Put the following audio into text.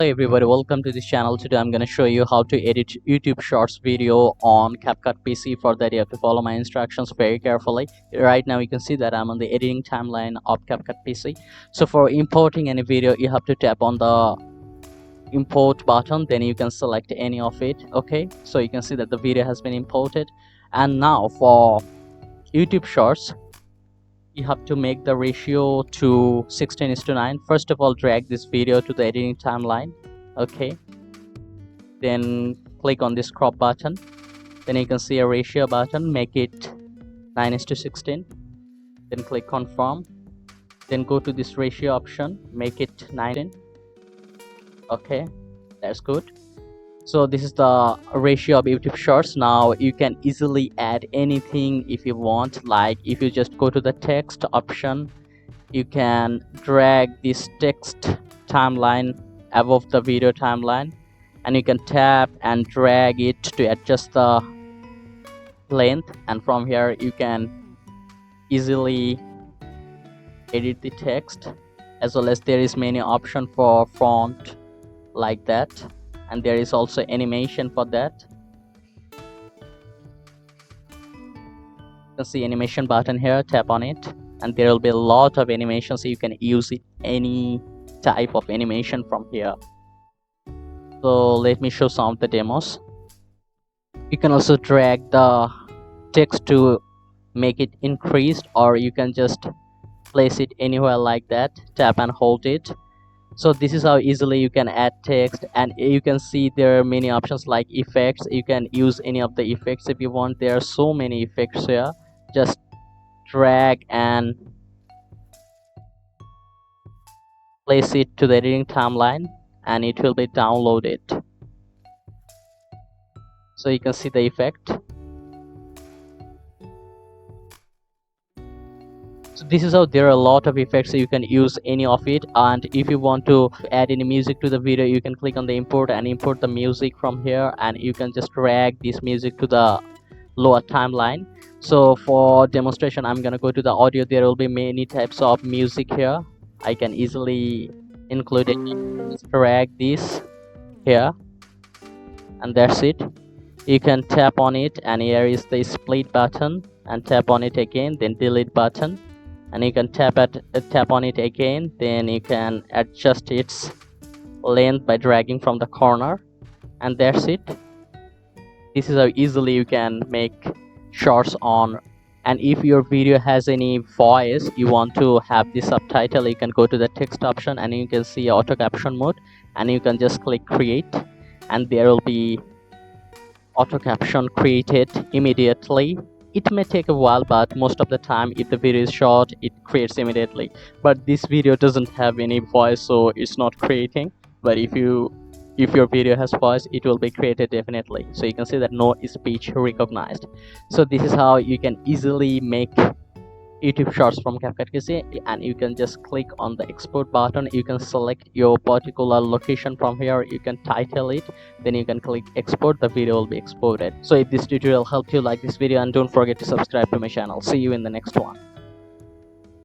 Hey everybody, welcome to this channel. Today I'm going to show you how to edit YouTube Shorts video on Capcut PC. For that you have to follow my instructions very carefully. Right now you can see that I'm on the editing timeline of Capcut PC. So for importing any video you have to tap on the import button, then you can select any of it. Okay, so you can see that the video has been imported. And now for YouTube Shorts you have to make the ratio to 16:9. First of all, drag this video to the editing timeline. Okay, then click on this crop button, then you can see a ratio button, make it 9:16, then click confirm, then go to this ratio option, make it 19. Okay, that's good. So this is the ratio of YouTube Shorts. Now you can easily add anything if you want. Like if you just go to the text option, you can drag this text timeline above the video timeline, and you can tap and drag it to adjust the length, and from here you can easily edit the text, as well as there is many option for font like that, and there is also animation for that. You can see animation button here, tap on it, and there will be a lot of animations, so you can use it any type of animation from here. So let me show some of the demos. You can also drag the text to make it increased, or you can just place it anywhere like that, tap and hold it. So this is how easily you can add text, and you can see there are many options like effects. You can use any of the effects if you want. There are so many effects here. Just drag and place it to the editing timeline and it will be downloaded. So you can see the effect. So this is how there are a lot of effects, so you can use any of it. And if you want to add any music to the video, you can click on the import and import the music from here, and you can just drag this music to the lower timeline. So for demonstration I'm gonna go to the audio. There will be many types of music here. I can easily include it. Just drag this here, and that's it. You can tap on it, and here is the split button, and tap on it again, then delete button, and you can tap on it again, then you can adjust its length by dragging from the corner, and that's it. This is how easily you can make shorts on. And if your video has any voice, you want to have the subtitle, you can go to the text option and you can see auto caption mode, and you can just click create, and there will be auto caption created immediately. It may take a while, but most of the time if the video is short, it creates immediately. But this video doesn't have any voice, so it's not creating. But if your video has voice, it will be created definitely. So you can see that no speech recognized. So this is how you can easily make YouTube Shorts from Capcut PC, and you can just click on the export button. You can select your particular location from here, you can title it, then you can click export. The video will be exported. So if this tutorial helped you, like this video and don't forget to subscribe to my channel. See you in the next one.